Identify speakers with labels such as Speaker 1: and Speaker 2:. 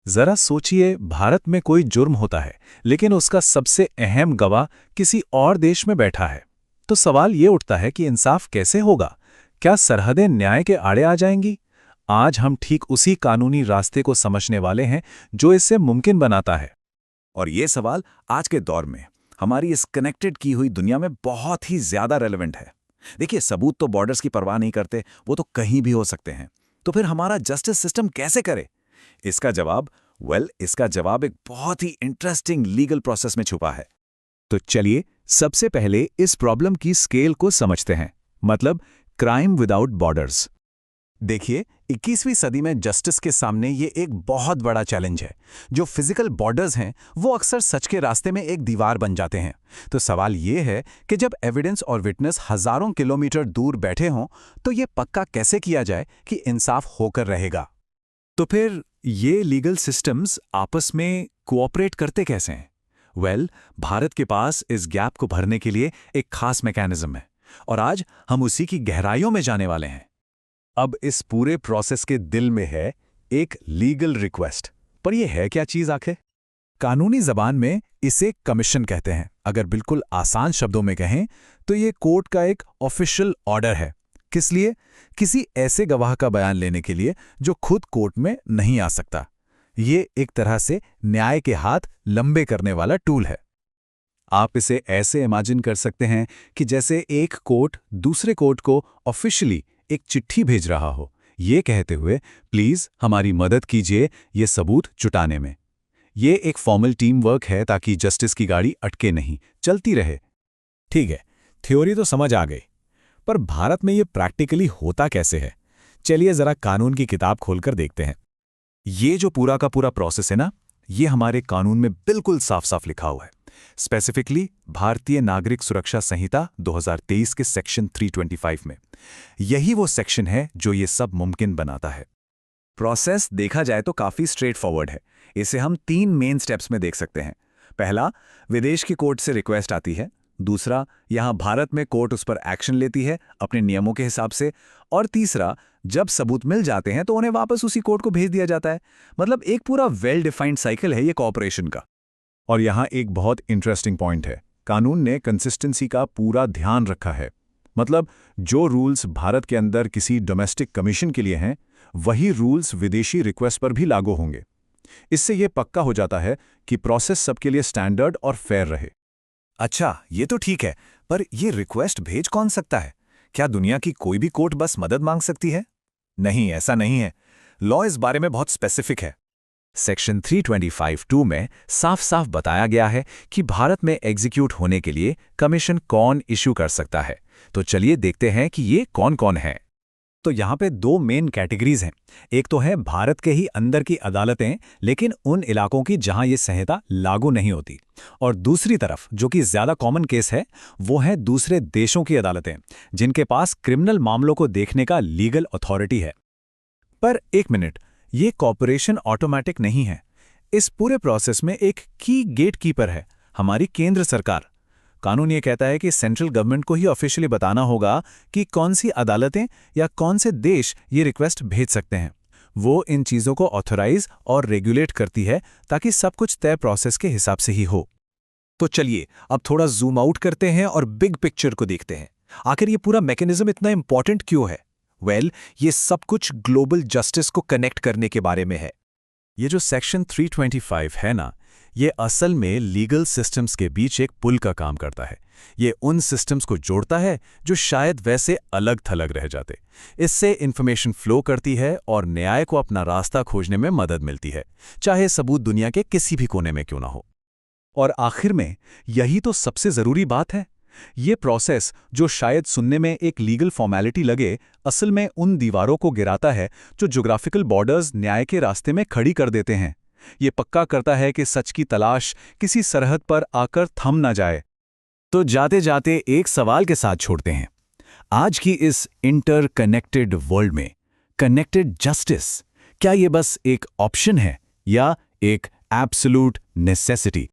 Speaker 1: जरा सोचिए, भारत में कोई जुर्म होता है, लेकिन उसका सबसे अहम गवाह किसी और देश में बैठा है। तो सवाल ये उठता है कि इंसाफ कैसे होगा? क्या सरहदें न्याय के आड़े आ जाएंगी? आज हम ठीक उसी कानूनी रास्ते को समझने वाले हैं जो इसे मुमकिन बनाता है।
Speaker 2: और ये सवाल आज के दौर में हमारी इस कनेक्टेड की हुई दुनिया में बहुत ही ज्यादा रेलेवेंट है। देखिए, सबूत तो बॉर्डर्स की परवाह नहीं करते, वो तो कहीं भी हो सकते हैं। तो फिर हमारा जस्टिस सिस्टम कैसे करे? इसका जवाब एक बहुत ही इंटरेस्टिंग लीगल प्रोसेस में छुपा है।
Speaker 1: तो चलिए सबसे पहले इस प्रॉब्लम की स्केल को समझते हैं, मतलब क्राइम विदाउट बॉर्डर्स। देखिए, 21वीं सदी में जस्टिस के सामने ये एक बहुत बड़ा चैलेंज है। जो फिजिकल बॉर्डर्स हैं वो अक्सर सच के रास्ते में एक दीवार बन जाते हैं। तो सवाल ये है कि जब एविडेंस और विटनेस हजारों किलोमीटर दूर बैठे हों, तो ये पक्का कैसे किया जाए कि इंसाफ होकर रहेगा? तो फिर ये लीगल सिस्टम्स आपस में कोऑपरेट करते कैसे हैं? भारत के पास इस गैप को भरने के लिए एक खास मैकेनिज्म है, और आज हम उसी की गहराइयों में जाने वाले हैं। अब इस पूरे प्रोसेस के दिल में है एक लीगल रिक्वेस्ट। पर यह है क्या चीज आखिर? कानूनी जबान में इसे कमीशन कहते हैं। अगर बिल्कुल आसान शब्दों में कहें तो ये कोर्ट का एक ऑफिशियल ऑर्डर है। किस लिए? किसी ऐसे गवाह का बयान लेने के लिए जो खुद कोर्ट में नहीं आ सकता। ये एक तरह से न्याय के हाथ लंबे करने वाला टूल है। आप इसे ऐसे इमेजिन कर सकते हैं कि जैसे एक कोर्ट दूसरे कोर्ट को ऑफिशियली एक चिट्ठी भेज रहा हो, ये कहते हुए प्लीज हमारी मदद कीजिए ये सबूत जुटाने में। ये एक फॉर्मल टीम वर्क है ताकि जस्टिस की गाड़ी अटके नहीं, चलती रहे। ठीक है, थ्योरी तो समझ आ गई, पर भारत में ये प्रैक्टिकली होता कैसे है? चलिए जरा कानून की किताब खोलकर देखते हैं। ये जो पूरा का पूरा प्रोसेस है ना, ये हमारे कानून में बिल्कुल साफ साफ लिखा हुआ है। स्पेसिफिकली भारतीय नागरिक सुरक्षा संहिता 2023 के सेक्शन 325 में। यही वो सेक्शन है जो ये सब मुमकिन बनाता है।
Speaker 2: प्रोसेस देखा जाए तो काफी स्ट्रेट फॉरवर्ड है। इसे हम 3 मेन स्टेप्स में देख सकते हैं। पहला, विदेश की कोर्ट से रिक्वेस्ट आती है। दूसरा, यहां भारत में कोर्ट उस पर एक्शन लेती है अपने नियमों के हिसाब से। और तीसरा, जब सबूत मिल जाते हैं तो उन्हें वापस उसी कोर्ट को भेज दिया जाता है। मतलब एक पूरा वेल डिफाइंड साइकिल है ये कॉपरेशन का।
Speaker 1: और यहाँ एक बहुत इंटरेस्टिंग पॉइंट है, कानून ने कंसिस्टेंसी का पूरा ध्यान रखा है। मतलब जो रूल्स भारत के अंदर किसी डोमेस्टिक कमीशन के लिए हैं, वही रूल्स विदेशी रिक्वेस्ट पर भी लागू होंगे। इससे यह पक्का हो जाता है कि प्रोसेस सबके लिए स्टैंडर्ड और फेयर रहे।
Speaker 2: अच्छा, ये तो ठीक है, पर ये रिक्वेस्ट भेज कौन सकता है? क्या दुनिया की कोई भी कोर्ट बस मदद मांग सकती है? नहीं, ऐसा नहीं है। लॉ इस बारे में बहुत स्पेसिफिक है।
Speaker 1: सेक्शन 325(2) में साफ साफ बताया गया है कि भारत में एग्जीक्यूट होने के लिए कमीशन कौन इशू कर सकता है। तो चलिए देखते हैं कि ये कौन कौन है। तो यहाँ पे 2 मेन कैटेगरीज हैं। एक तो है भारत के ही अंदर की अदालतें, लेकिन उन इलाकों की जहाँ ये संहिता लागू नहीं होती। और दूसरी तरफ जो कि ज़्यादा कॉमन केस है, वो है दूसरे देशों की अदालतें, जिनके पास क्रिमिनल मामलों को देखने का लीगल अथॉरिटी है। पर एक मिनट, ये कॉपरेशन ऑटोमेटिक नहीं है। इस पूरे प्रोसेस में एक की गेट कीपर है, हमारी केंद्र सरकार। कानून ये कहता है कि सेंट्रल गवर्नमेंट को ही ऑफिशियली बताना होगा कि कौन सी अदालतें या कौन से देश ये रिक्वेस्ट भेज सकते हैं। वो इन चीज़ों को ऑथराइज और रेगुलेट करती है ताकि सब कुछ तय प्रोसेस के हिसाब से ही हो। तो चलिए अब थोड़ा जूम आउट करते हैं और बिग पिक्चर को देखते हैं। आखिर ये पूरा मैकेनिज्म इतना इंपॉर्टेंट क्यों है? ये सब कुछ ग्लोबल जस्टिस को कनेक्ट करने के बारे में है। ये जो सेक्शन 325 है ना, ये असल में लीगल सिस्टम्स के बीच एक पुल का काम करता है। ये उन सिस्टम्स को जोड़ता है जो शायद वैसे अलग थलग रह जाते। इससे इंफॉर्मेशन फ्लो करती है और न्याय को अपना रास्ता खोजने में मदद मिलती है, चाहे सबूत दुनिया के किसी भी कोने में क्यों ना हो। और आखिर में यही तो सबसे ज़रूरी बात है। ये प्रोसेस जो शायद सुनने में एक लीगल फॉर्मेलिटी लगे, असल में उन दीवारों को गिराता है जो ज्योग्राफिकल बॉर्डर्स न्याय के रास्ते में खड़ी कर देते हैं। ये पक्का करता है कि सच की तलाश किसी सरहद पर आकर थम ना जाए। तो जाते जाते एक सवाल के साथ छोड़ते हैं। आज की इस इंटरकनेक्टेड वर्ल्ड में कनेक्टेड जस्टिस, क्या ये बस एक ऑप्शन है या एक एब्सोल्यूट नेसेसिटी?